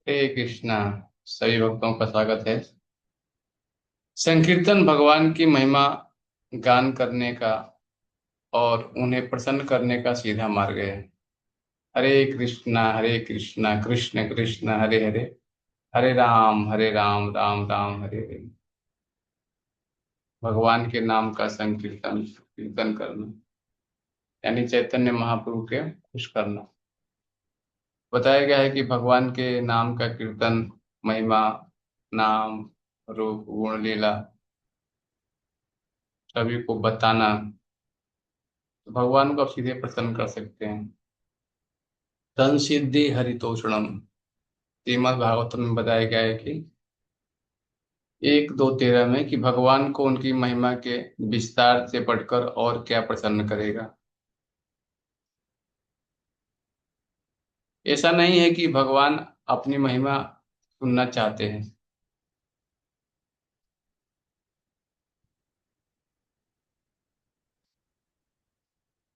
हरे कृष्णा। सभी भक्तों का स्वागत है। संकीर्तन भगवान की महिमा गान करने का और उन्हें प्रसन्न करने का सीधा मार्ग है। हरे कृष्णा कृष्ण कृष्ण हरे हरे, हरे राम राम राम हरे हरे। भगवान के नाम का संकीर्तन कीर्तन करना यानी चैतन्य महाप्रभु के खुश करना। बताया गया है कि भगवान के नाम का कीर्तन, महिमा, नाम, रूप, गुण, लीला सभी को बताना, तो भगवान को आप सीधे प्रसन्न कर सकते हैं। धन सिद्धि हरितोषणम, श्रीमद् भागवतम में बताया गया है कि 1-2-13 में कि भगवान को उनकी महिमा के विस्तार से बढ़कर और क्या प्रसन्न करेगा। ऐसा नहीं है कि भगवान अपनी महिमा सुनना चाहते हैं।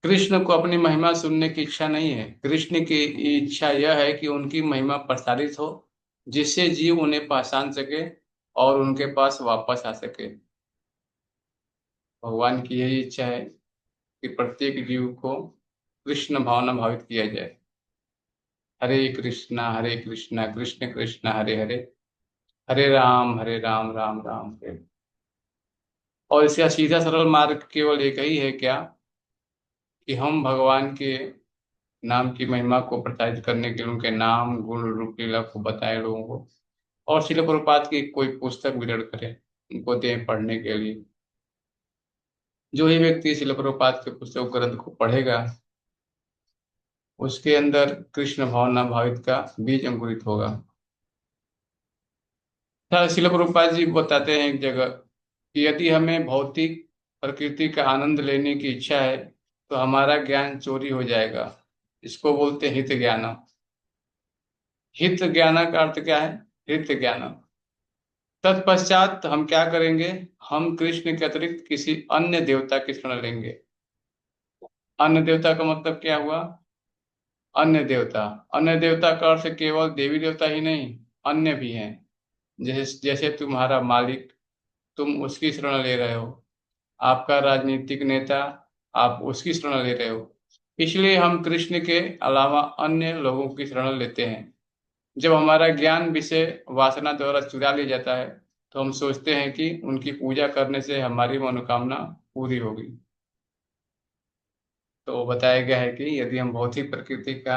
कृष्ण को अपनी महिमा सुनने की इच्छा नहीं है। कृष्ण की इच्छा यह है कि उनकी महिमा प्रसारित हो, जिससे जीव उन्हें पहचान सके और उनके पास वापस आ सके। भगवान की यही इच्छा है कि प्रत्येक जीव को कृष्ण भावना भावित किया जाए। हरे कृष्णा कृष्ण कृष्ण हरे हरे, हरे राम राम राम हरे। और इसका सीधा सरल मार्ग केवल एक ही है क्या, कि हम भगवान के नाम की महिमा को प्रचारित करने के लिए उनके नाम, गुण, रूप, लीला को बताएं लोगों को, और शिल प्रभुपाद की कोई पुस्तक वितरण करें, उनको दें पढ़ने के लिए। जो ही व्यक्ति शिल प्रभुपाद के पुस्तक ग्रंथ को पढ़ेगा, उसके अंदर कृष्ण भावना भावित का बीज अंकुरित होगा। शिल प्रभुपाद जी बताते हैं एक जगह कि यदि हमें भौतिक प्रकृति का आनंद लेने की इच्छा है तो हमारा ज्ञान चोरी हो जाएगा। इसको बोलते हैं हित ज्ञान। हित ज्ञान का अर्थ क्या है? हित ज्ञान। तत्पश्चात हम क्या करेंगे? हम कृष्ण के अतिरिक्त किसी अन्य देवता की शरण लेंगे। अन्य देवता का मतलब क्या हुआ? अन्य देवता, अन्य देवता का अर्थ केवल देवी देवता ही नहीं, अन्य भी हैं। जैसे जैसे तुम्हारा मालिक, तुम उसकी शरण ले रहे हो। आपका राजनीतिक नेता, आप उसकी शरण ले रहे हो। इसलिए हम कृष्ण के अलावा अन्य लोगों की शरण लेते हैं। जब हमारा ज्ञान विषय वासना द्वारा चुरा लिया जाता है तो हम सोचते हैं कि उनकी पूजा करने से हमारी मनोकामना पूरी होगी। तो बताया गया है कि यदि हम भौतिक प्रकृति का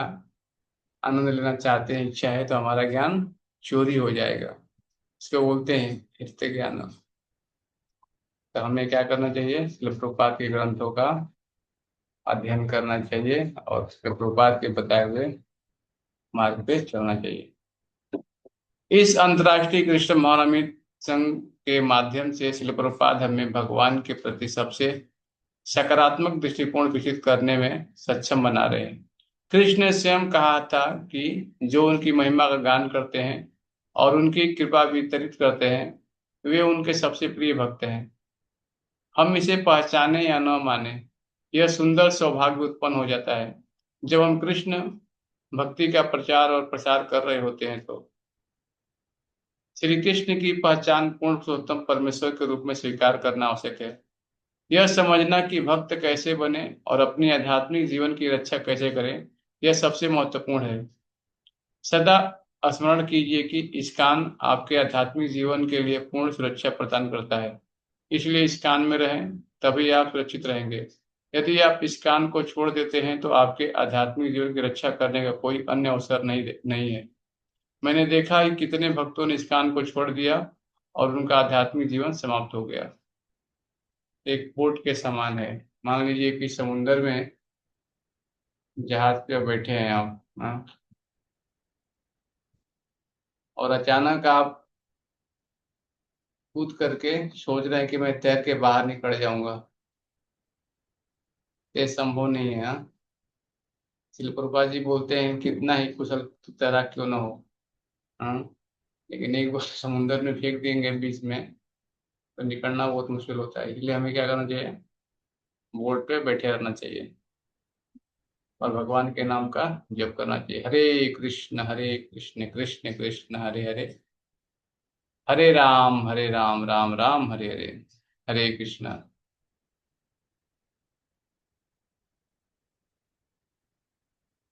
आनंद लेना चाहते हैं, इच्छा है, तो हमारा ज्ञान चोरी हो जाएगा। इसको बोलते हैं हृदय ज्ञान। तो हमें क्या करना चाहिए? शिल प्रभुपाद के ग्रंथों का अध्ययन करना चाहिए और शिल प्रभुपाद के बताए हुए मार्ग पे चलना चाहिए। इस अंतर्राष्ट्रीय कृष्ण महानवमी संघ के माध्यम से शिल प्रभुपाद हमें भगवान के प्रति सबसे सकारात्मक दृष्टिकोण विकसित करने में सक्षम बना रहे हैं। कृष्ण ने स्वयं कहा था कि जो उनकी महिमा का गान करते हैं और उनकी कृपा वितरित करते हैं, वे उनके सबसे प्रिय भक्त हैं। हम इसे पहचाने या न माने, यह सुंदर सौभाग्य उत्पन्न हो जाता है जब हम कृष्ण भक्ति का प्रचार और प्रसार कर रहे होते हैं। तो श्री कृष्ण की पहचान पूर्ण पुरुषोत्तम परमेश्वर के रूप में स्वीकार करना आवश्यक है। यह समझना कि भक्त कैसे बने और अपनी आध्यात्मिक जीवन की रक्षा कैसे करें, यह सबसे महत्वपूर्ण है। सदा स्मरण कीजिए कि इस्कॉन आपके आध्यात्मिक जीवन के लिए पूर्ण सुरक्षा प्रदान करता है। इसलिए इस्कॉन में रहें, तभी आप सुरक्षित रहेंगे। यदि आप इस्कॉन को छोड़ देते हैं तो आपके आध्यात्मिक जीवन की रक्षा करने का कोई अन्य अवसर नहीं है। मैंने देखा है कितने भक्तों ने इस्कॉन को छोड़ दिया और उनका आध्यात्मिक जीवन समाप्त हो गया। एक बोट के समान है। मान लीजिए कि समुंदर में जहाज पे बैठे हैं आप, हाँ, और अचानक आप कूद करके सोच रहे हैं कि मैं तैर के बाहर निकल जाऊंगा। ये संभव नहीं है। हाँ, शिल प्रभुपाद जी बोलते हैं कितना ही कुशल तैराक क्यों ना हो, हाँ, लेकिन एक बार समुंदर में फेंक देंगे बीच में तो निकलना बहुत मुश्किल होता है। इसलिए हमें क्या करना चाहिए? बोट पे बैठे रहना चाहिए। और भगवान के नाम का जप करना चाहिए। हरे कृष्ण कृष्ण कृष्ण हरे हरे, हरे राम राम राम हरे हरे, हरे कृष्ण।